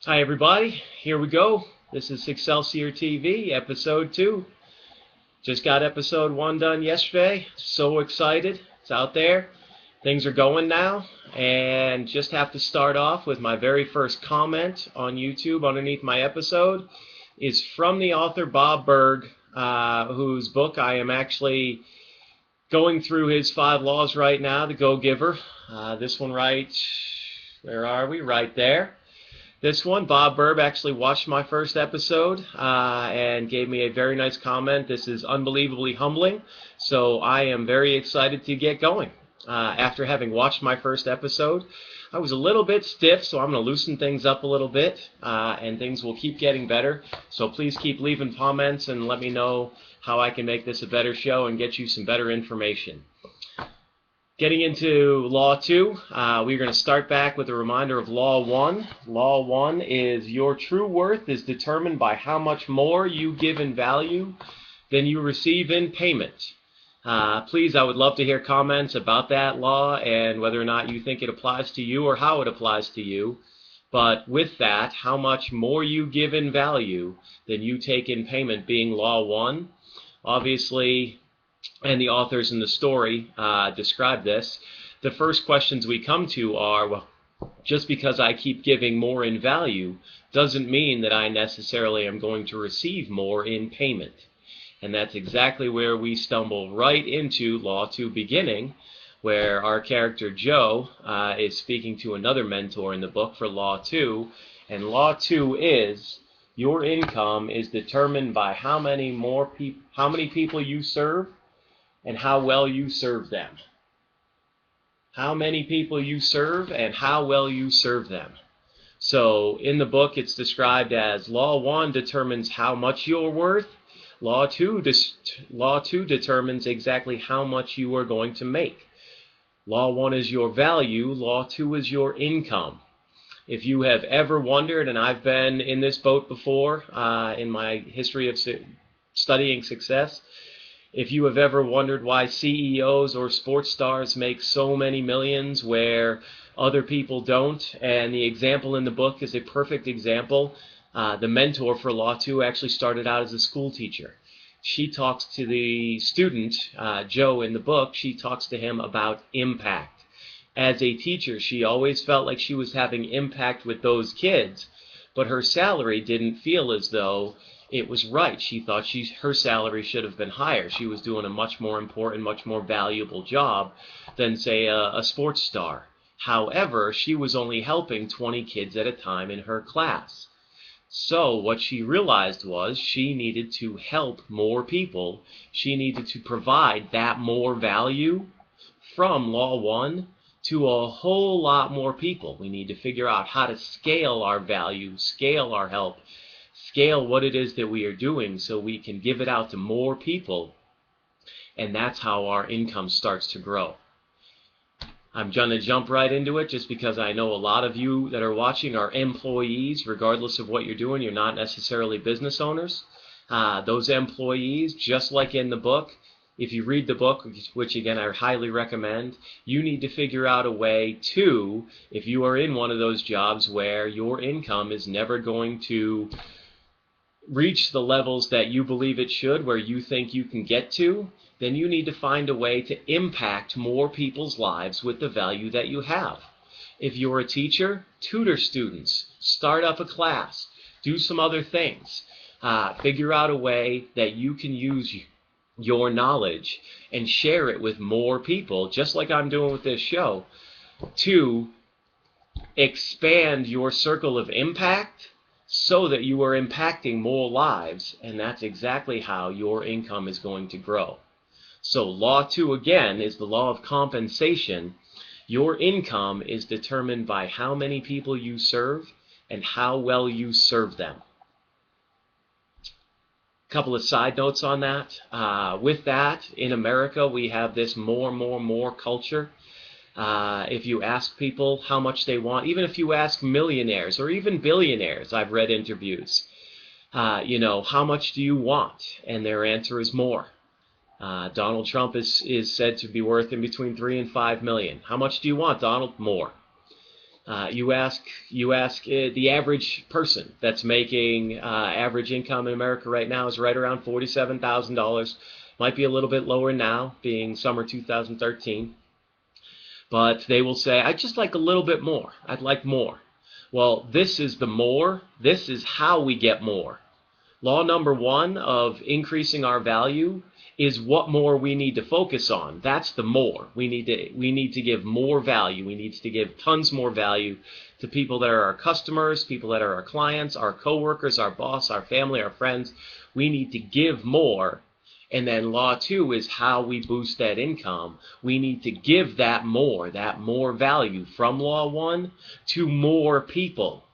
Hi everybody, here we go. This is Succelsior TV, episode 2. Just got episode 1 done yesterday. So excited. It's out there. Things are going now. And just have to start off with my very first comment on YouTube underneath my episode is from the author Bob Berg, whose book I am actually going through his 5 laws right now, The Go-Giver. This one where are we? Right there. This one, Bob Berg actually watched my first episode and gave me a very nice comment. This is unbelievably humbling, so I am very excited to get going. After having watched my first episode, I was a little bit stiff, so I'm going to loosen things up a little bit, and things will keep getting better. So please keep leaving comments and let me know how I can make this a better show and get you some better information. Getting into Law 2, we're going to start back with a reminder of Law 1. Law 1 is your true worth is determined by how much more you give in value than you receive in payment. Please, I would love to hear comments about that law and whether or not you think it applies to you or how it applies to you. But with that, how much more you give in value than you take in payment being Law 1. Obviously, and the authors in the story describe this. The first questions we come to are, well, just because I keep giving more in value doesn't mean that I necessarily am going to receive more in payment. And that's exactly where we stumble right into Law 2 beginning, where our character Joe is speaking to another mentor in the book for Law 2. And Law 2 is, your income is determined by how many people you serve and how well you serve them. How many people you serve and how well you serve them. So in the book it's described as Law 1 determines how much you're worth. Law 2 determines exactly how much you are going to make. Law 1 is your value. Law 2 is your income. If you have ever wondered, and I've been in this boat before in my history of studying success, if you have ever wondered why CEOs or sports stars make so many millions where other people don't, and the example in the book is a perfect example. The mentor for Law 2 actually started out as a school teacher. She talks to the student, Joe in the book, she talks to him about impact. As a teacher, she always felt like she was having impact with those kids, but her salary didn't feel as though it was right. She thought her salary should have been higher. She was doing a much more important, much more valuable job than, say, a sports star. However, she was only helping 20 kids at a time in her class. So what she realized was she needed to help more people. She needed to provide that more value from Law 1 to a whole lot more people. We need to figure out how to scale our value, scale our help, scale what it is that we are doing so we can give it out to more people, and that's how our income starts to grow. I'm going to jump right into it just because I know a lot of you that are watching are employees. Regardless of what you're doing, you're not necessarily business owners. Those employees, just like in the book, if you read the book, which again I highly recommend, you need to figure out a way to, if you are in one of those jobs where your income is never going to reach the levels that you believe it should, where you think you can get to, then you need to find a way to impact more people's lives with the value that you have. If you're a teacher, tutor students, start up a class, do some other things. Figure out a way that you can use your knowledge and share it with more people, just like I'm doing with this show, to expand your circle of impact so that you are impacting more lives, and that's exactly how your income is going to grow. So Law 2 again is the law of compensation. Your income is determined by how many people you serve and how well you serve them. Couple of side notes on that. With that, in America, we have this more culture. If you ask people how much they want, even if you ask millionaires or even billionaires, I've read interviews, how much do you want? And their answer is more. Donald Trump is said to be worth in between $3 and $5 million. How much do you want, Donald? More. You ask the average person that's making average income in America right now is right around $47,000. Might be a little bit lower now, being summer 2013. But they will say, I'd just like a little bit more. I'd like more. Well, this is the more. This is how we get more. Law number one of increasing our value is what more we need to focus on. That's the more. We need to give more value. We need to give tons more value to people that are our customers, people that are our clients, our coworkers, our boss, our family, our friends. We need to give more. And then law two is how we boost that income. We need to give that more value from law one to more people.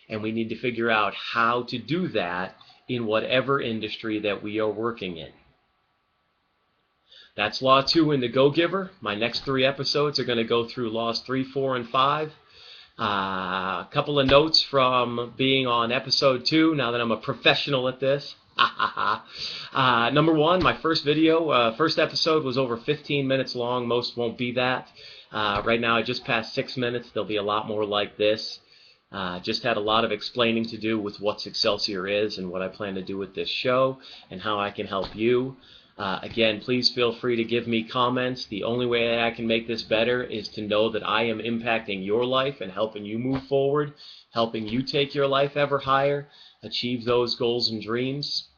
And we need to figure out how to do that in whatever industry that we are working in. That's Law 2 in the Go-Giver. My next 3 episodes are going to go through Laws 3, 4, and 5. A couple of notes from being on episode 2, now that I'm a professional at this. Number 1, my first episode was over 15 minutes long. Most won't be that. Right now I just passed 6 minutes. There'll be a lot more like this. Just had a lot of explaining to do with what Succelsior is and what I plan to do with this show and how I can help you. Again, please feel free to give me comments. The only way I can make this better is to know that I am impacting your life and helping you move forward, helping you take your life ever higher, achieve those goals and dreams.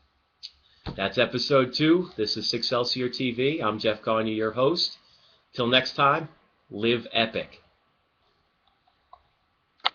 That's episode 2. This is Succelsior TV. I'm Jeff Gagne, your host. Till next time, live epic.